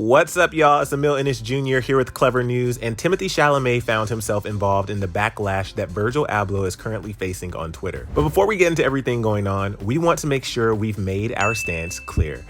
What's up, y'all? It's Emil Ennis Jr. here with Clevver News, and Timothée Chalamet found himself involved in the backlash that Virgil Abloh is currently facing on Twitter. But before we get into everything going on, we want to make sure we've made our stance clear.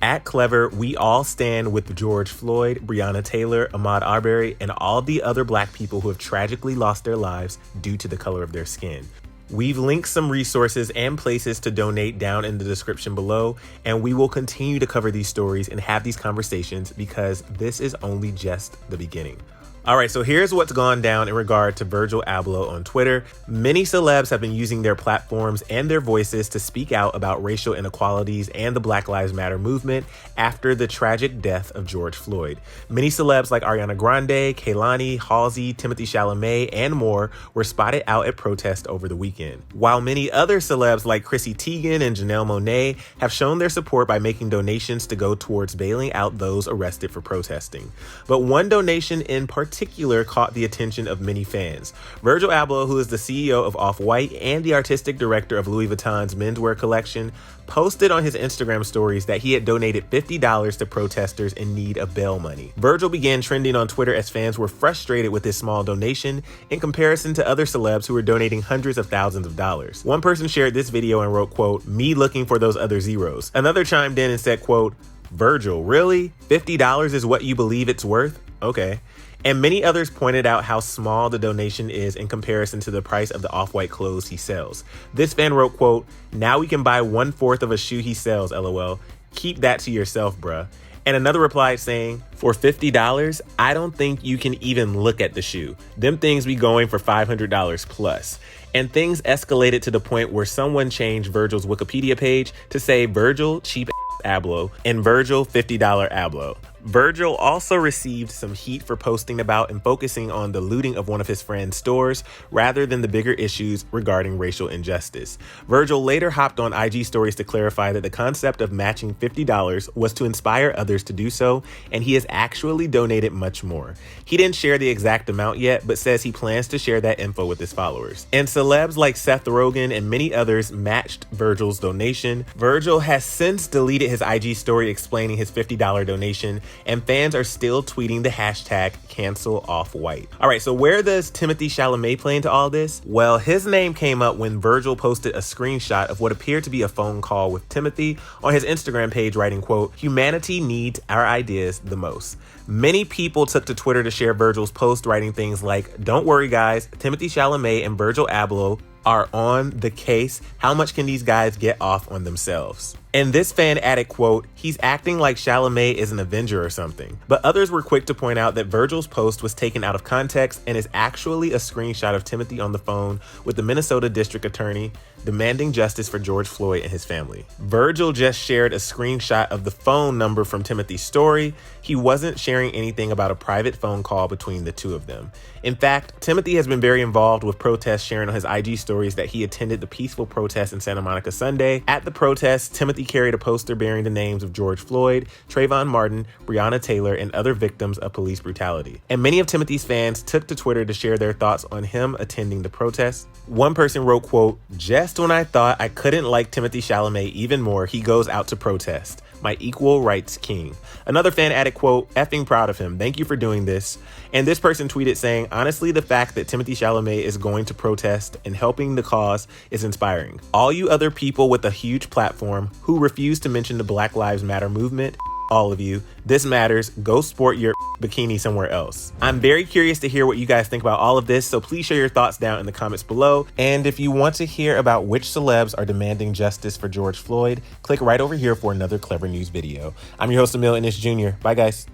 At Clevver, we all stand with George Floyd, Breonna Taylor, Ahmaud Arbery, and all the other Black people who have tragically lost their lives due to the color of their skin. We've linked some resources and places to donate down in the description below, and we will continue to cover these stories and have these conversations because this is only just the beginning. All right, so here's what's gone down in regard to Virgil Abloh on Twitter. Many celebs have been using their platforms and their voices to speak out about racial inequalities and the Black Lives Matter movement after the tragic death of George Floyd. Many celebs like Ariana Grande, Kehlani, Halsey, Timothée Chalamet, and more were spotted out at protests over the weekend. While many other celebs like Chrissy Teigen and Janelle Monáe have shown their support by making donations to go towards bailing out those arrested for protesting. But one donation in particular caught the attention of many fans. Virgil Abloh, who is the CEO of Off-White and the artistic director of Louis Vuitton's menswear collection, posted on his Instagram stories that he had donated $50 to protesters in need of bail money. Virgil began trending on Twitter as fans were frustrated with his small donation in comparison to other celebs who were donating hundreds of thousands of dollars. One person shared this video and wrote, quote, "Me looking for those other zeros." Another chimed in and said, quote, "Virgil, really? $50 is what you believe it's worth? Okay." And many others pointed out how small the donation is in comparison to the price of the Off-White clothes he sells. This fan wrote, quote, "Now we can buy 1/4 of a shoe he sells, LOL. Keep that to yourself, bruh." And another replied saying, "For $50, I don't think you can even look at the shoe. Them things be going for $500 plus." And things escalated to the point where someone changed Virgil's Wikipedia page to say Virgil cheap Abloh and Virgil $50 Abloh. Virgil also received some heat for posting about and focusing on the looting of one of his friend's stores rather than the bigger issues regarding racial injustice. Virgil later hopped on IG stories to clarify that the concept of matching $50 was to inspire others to do so, and he has actually donated much more. He didn't share the exact amount yet, but says he plans to share that info with his followers. And celebs like Seth Rogen and many others matched Virgil's donation. Virgil has since deleted his IG story explaining his $50 donation, and fans are still tweeting the hashtag #CancelOffWhite. All right, so where does Timothée Chalamet play into all this? Well, his name came up when Virgil posted a screenshot of what appeared to be a phone call with Timothée on his Instagram page, writing, quote, "Humanity needs our ideas the most." Many people took to Twitter to share Virgil's post, writing things like, "Don't worry guys, Timothée Chalamet and Virgil Abloh are on the case. How much can these guys get off on themselves?" And this fan added, quote, "He's acting like Chalamet is an Avenger or something." But others were quick to point out that Virgil's post was taken out of context and is actually a screenshot of Timothée on the phone with the Minnesota District Attorney demanding justice for George Floyd and his family. Virgil just shared a screenshot of the phone number from Timothy's story. He wasn't sharing anything about a private phone call between the two of them. In fact, Timothée has been very involved with protests, sharing on his IG stories that he attended the peaceful protest in Santa Monica Sunday. At the protest, Timothée carried a poster bearing the names of George Floyd, Trayvon Martin, Breonna Taylor, and other victims of police brutality. And many of Timothy's fans took to Twitter to share their thoughts on him attending the protest. One person wrote, quote, "Just when I thought I couldn't like Timothée Chalamet even more, he goes out to protest. My equal rights king." Another fan added, quote, "Effing proud of him. Thank you for doing this." And this person tweeted saying, "Honestly, the fact that Timothée Chalamet is going to protest and helping the cause is inspiring. All you other people with a huge platform who refuse to mention the Black Lives Matter movement, all of you, this matters. Go sport your bikini somewhere else." I'm very curious to hear what you guys think about all of this, so please share your thoughts down in the comments below. And if you want to hear about which celebs are demanding justice for George Floyd, click right over here for another Clevver News video. I'm your host, Emil Ennis Jr. Bye, guys.